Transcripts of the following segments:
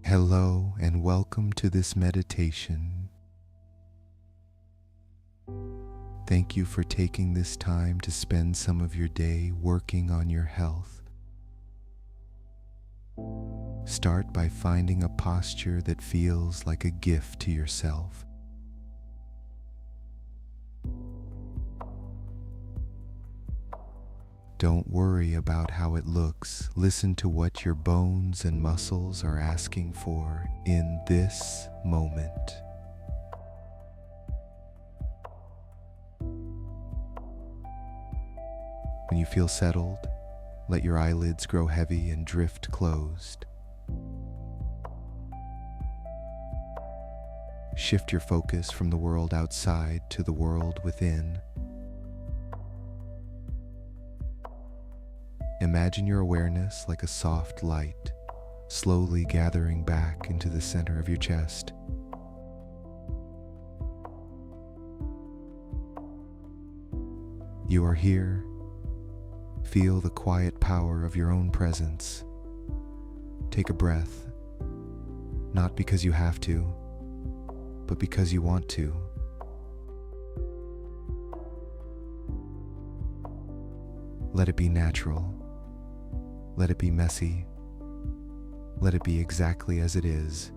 Hello and welcome to this meditation. Thank you for taking this time to spend some of your day working on your health. Start by finding a posture that feels like a gift to yourself. Don't worry about how it looks. Listen to what your bones and muscles are asking for in this moment. When you feel settled, let your eyelids grow heavy and drift closed. Shift your focus from the world outside to the world within. Imagine your awareness like a soft light, slowly gathering back into the center of your chest. You are here. Feel the quiet power of your own presence. Take a breath, not because you have to, but because you want to. Let it be natural. Let it be messy. Let it be exactly as it is.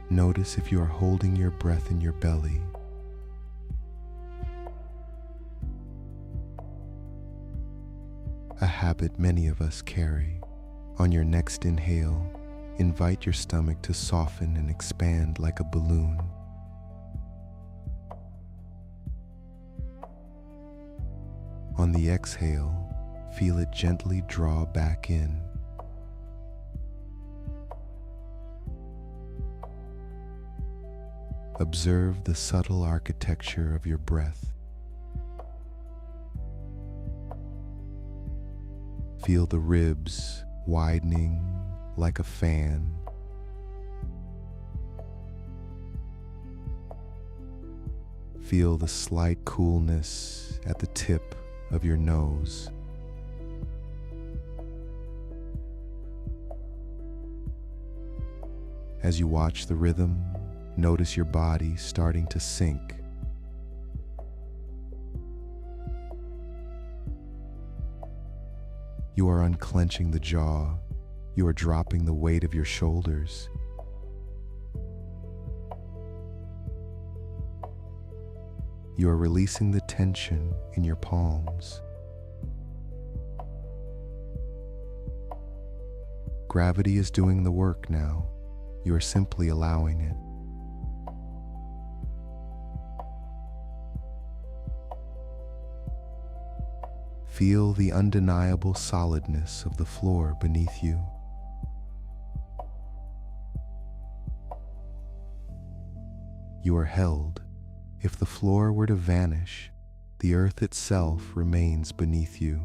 Notice if you are holding your breath in your belly. A habit many of us carry. On your next inhale, invite your stomach to soften and expand like a balloon. On the exhale, feel it gently draw back in. Observe the subtle architecture of your breath. Feel the ribs widening like a fan. Feel the slight coolness at the tip of your nose. As you watch the rhythm, notice your body starting to sink. You are unclenching the jaw. You are dropping the weight of your shoulders. You are releasing the tension in your palms. Gravity is doing the work now. You are simply allowing it. Feel the undeniable solidness of the floor beneath you. You are held. If the floor were to vanish, the earth itself remains beneath you.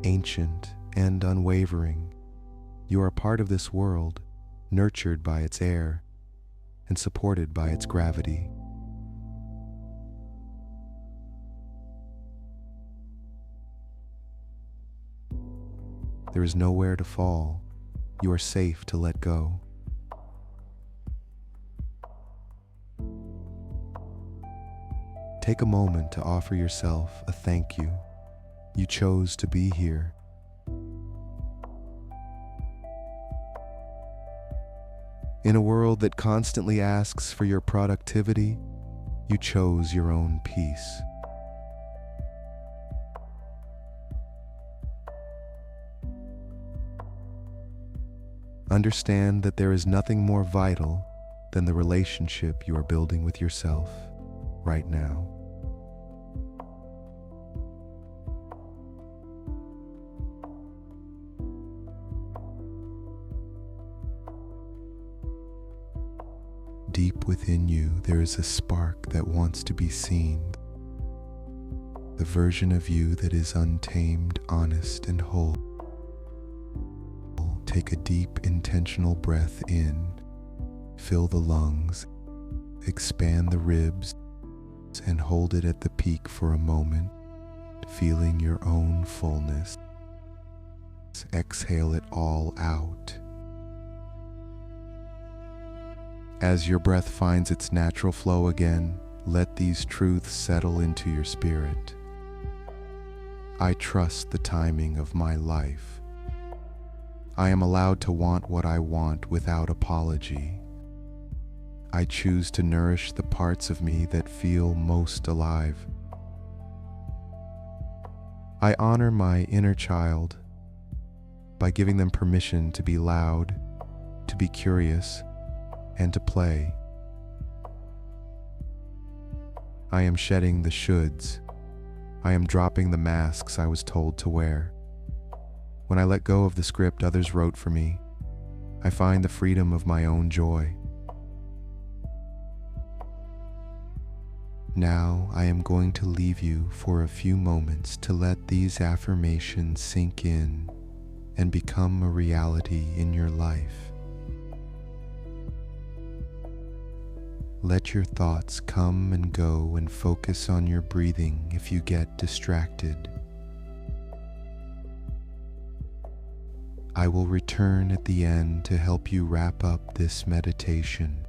Ancient and unwavering, you are part of this world, nurtured by its air and supported by its gravity. There is nowhere to fall. You are safe to let go. Take a moment to offer yourself a thank you. You chose to be here. In a world that constantly asks for your productivity, you chose your own peace. Understand that there is nothing more vital than the relationship you are building with yourself right now. Deep within you, there is a spark that wants to be seen. the version of you that is untamed, honest, and whole. Take a deep, intentional breath in, fill the lungs, expand the ribs, and hold it at the peak for a moment, feeling your own fullness. Exhale it all out. As your breath finds its natural flow again, let these truths settle into your spirit. I trust the timing of my life. I am allowed to want what I want without apology. I choose to nourish the parts of me that feel most alive. I honor my inner child by giving them permission to be loud, to be curious, and to play. I am shedding the shoulds. I am dropping the masks I was told to wear. When I let go of the script others wrote for me, I find the freedom of my own joy. Now I am going to leave you for a few moments to let these affirmations sink in and become a reality in your life. Let your thoughts come and go and focus on your breathing if you get distracted. I will return at the end to help you wrap up this meditation.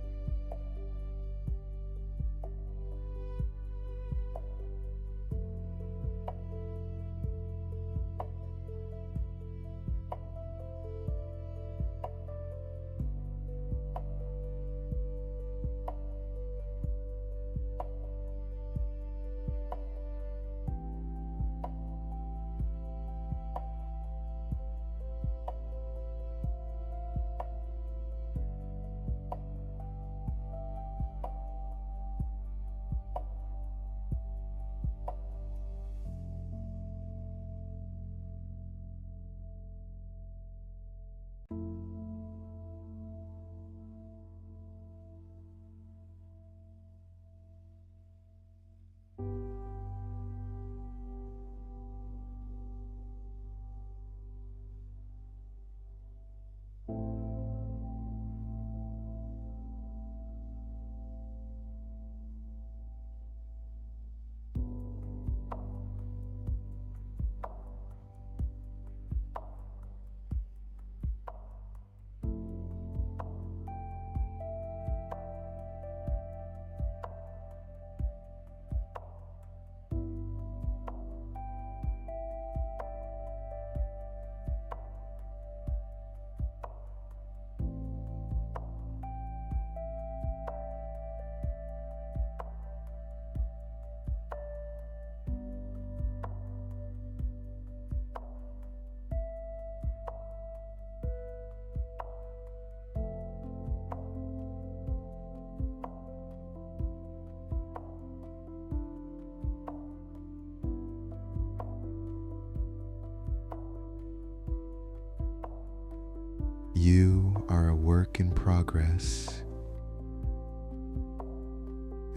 You are a work in progress,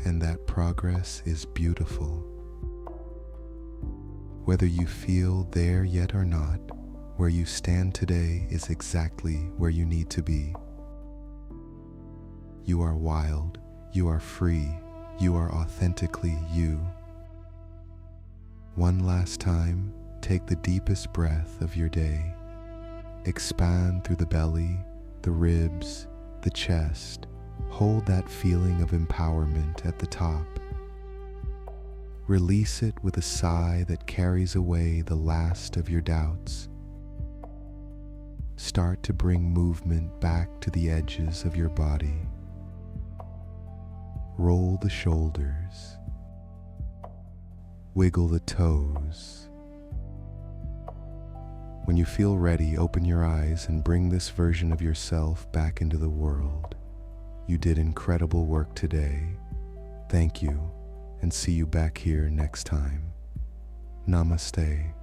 and that progress is beautiful. Whether you feel there yet or not, where you stand today is exactly where you need to be. You are wild, you are free, you are authentically you. One last time, take the deepest breath of your day. Expand through the belly, the ribs, the chest. Hold that feeling of empowerment at the top. Release it with a sigh that carries away the last of your doubts. Start to bring movement back to the edges of your body. Roll the shoulders. Wiggle the toes. When you feel ready, open your eyes and bring this version of yourself back into the world. You did incredible work today. Thank you, and see you back here next time. Namaste.